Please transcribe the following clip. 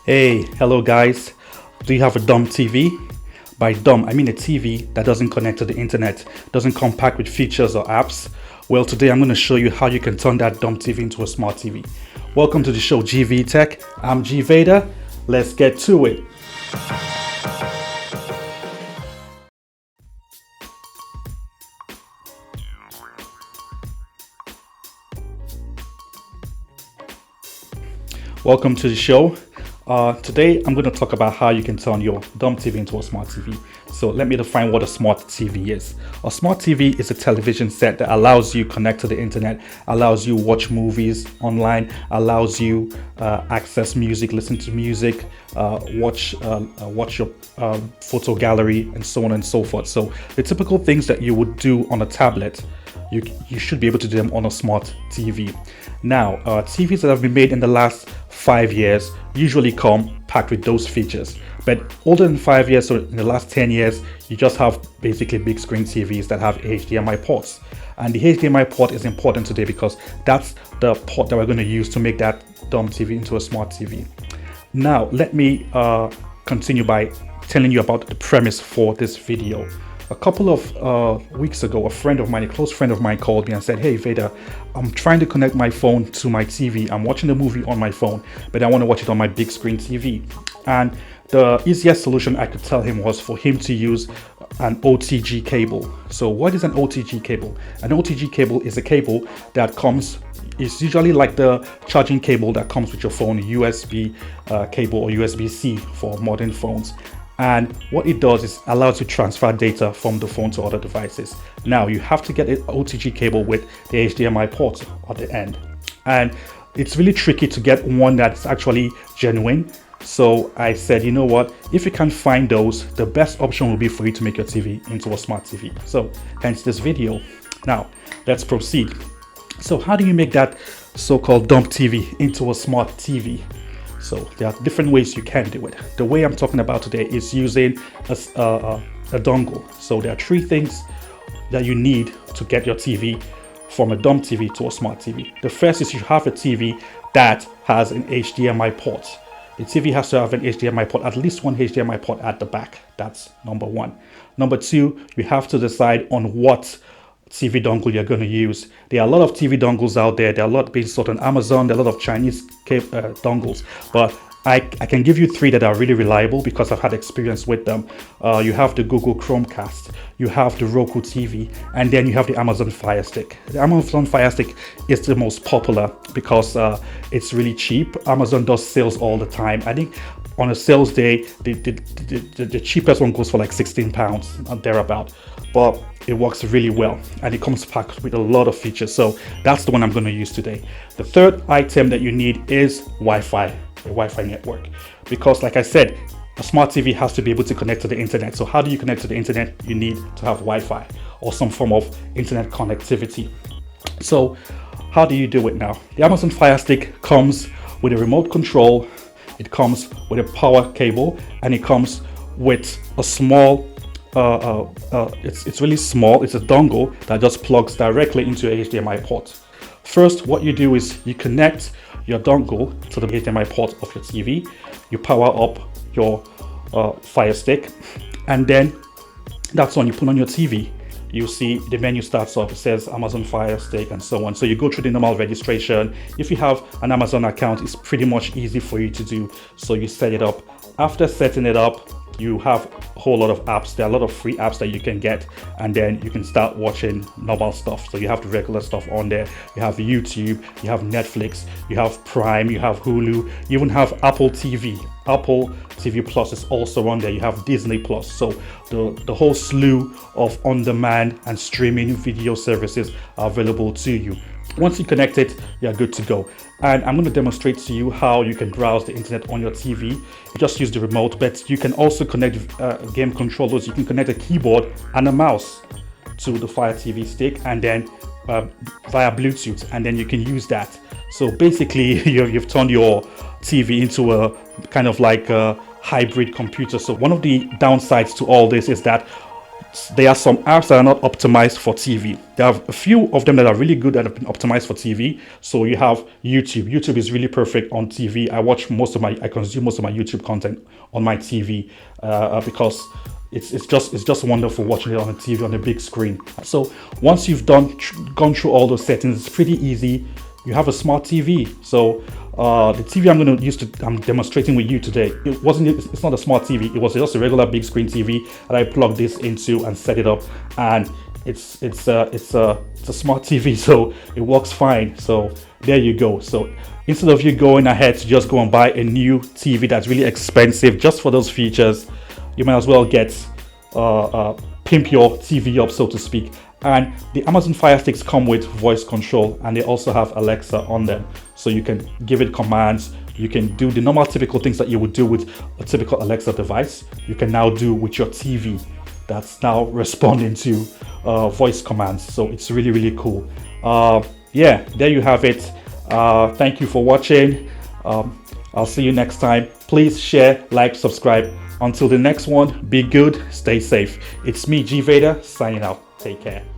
Hey, hello guys. Do you have a dumb TV? By dumb, I mean a TV that doesn't connect to the internet, doesn't come packed with features or apps. Well, today I'm going to show you how you can turn that dumb TV into a smart TV. Welcome to the show GVETech. I'm GVETech. Let's get to it. Welcome to the show. Today I'm going to talk about how you can turn your dumb TV into a smart TV. So let me define what a smart TV is. A smart TV is a television set that allows you connect to the internet, allows you watch movies online, allows you access music, listen to music, watch your photo gallery, and so on and so forth. So the typical things that you would do on a tablet, you should be able to do them on a smart TV. Now, TVs that have been made in the last 5 years usually come packed with those features, but older than 5 years, so in the last 10 years, you just have basically big screen TVs that have HDMI ports. And the HDMI port is important today because that's the port that we're going to use to make that dumb TV into a smart TV. Now, let me continue by telling you about the premise for this video. A couple of weeks ago, a close friend of mine called me and said, "Hey Veda, I'm trying to connect my phone to my TV. I'm watching a movie on my phone, but I want to watch it on my big screen TV." And the easiest solution I could tell him was for him to use an OTG cable. So what is an OTG cable? An OTG cable is a cable that it's usually like the charging cable that comes with your phone, USB cable or USB-C for modern phones. And what it does is allows you to transfer data from the phone to other devices. Now you have to get an OTG cable with the HDMI port at the end. And it's really tricky to get one that's actually genuine. So I said, you know what, if you can find those, the best option will be for you to make your TV into a smart TV. So hence this video. Now let's proceed. So how do you make that so-called dumb TV into a smart TV? So there are different ways you can do it. The way I'm talking about today is using a dongle. So there are three things that you need to get your TV from a dumb TV to a smart TV. The first is you have a TV that has an HDMI port. The TV has to have an HDMI port, at least one HDMI port at the back. That's number one. Number two, you have to decide on what TV dongle you're going to use. There are a lot of TV dongles out there. There are a lot being sold on Amazon. There are a lot of Chinese dongles, but I can give you three that are really reliable because I've had experience with them. You have the Google Chromecast, you have the Roku TV, and then you have the Amazon Fire Stick. The Amazon Fire Stick is the most popular because it's really cheap. Amazon does sales all the time. I think on a sales day, the cheapest one goes for like £16 and thereabout, but it works really well and it comes packed with a lot of features. So that's the one I'm going to use today. The third item that you need is Wi-Fi, a Wi-Fi network, because like I said, a smart TV has to be able to connect to the internet. So how do you connect to the internet? You need to have Wi-Fi or some form of internet connectivity. So how do you do it now? The Amazon Fire Stick comes with a remote control, it comes with a power cable, and it comes with a small it's really small. It's a dongle that just plugs directly into a HDMI port. First, what you do is you connect your dongle to the HDMI port of your TV. You power up your Fire Stick, and then that's when you put on your TV. You see the menu starts up. It says Amazon Fire Stick and so on. So you go through the normal registration. If you have an Amazon account, it's pretty much easy for you to do. So you set it up. After setting it up, you have a whole lot of apps. There are a lot of free apps that you can get, and then you can start watching normal stuff. So you have the regular stuff on there. You have YouTube, you have Netflix, you have Prime, you have Hulu, you even have Apple TV. Apple TV Plus is also on there. You have Disney Plus. So the whole slew of on-demand and streaming video services are available to you. Once you connect it, you're good to go. And I'm going to demonstrate to you how you can browse the internet on your TV. You just use the remote, but you can also connect game controllers. You can connect a keyboard and a mouse to the Fire TV stick, and then via Bluetooth, and then you can use that. So basically, you've turned your TV into a kind of like a hybrid computer. So one of the downsides to all this is that there are some apps that are not optimized for TV. There are a few of them that are really good that have been optimized for TV. So you have YouTube. YouTube is really perfect on TV. I consume most of my YouTube content on my TV because it's just wonderful watching it on the TV on the big screen. So once you've gone through all those settings, it's pretty easy. You have a smart TV. So the TV I'm demonstrating with you today, it's not a smart TV. It was just a regular big screen TV that I plugged this into and set it up, and it's a smart TV, so it works fine. So there you go. So instead of you going ahead to just go and buy a new TV that's really expensive just for those features, you might as well get pimp your TV up, so to speak. And the Amazon Fire Sticks come with voice control, and they also have Alexa on them, so you can give it commands. You can do the normal typical things that you would do with a typical Alexa device. You can now do with your TV that's now responding to voice commands. So it's really, really cool. Yeah, there you have it. Thank you for watching. I'll see you next time. Please share, like, subscribe. Until the next one, be good, stay safe. It's me, GVETech, signing out. Take care.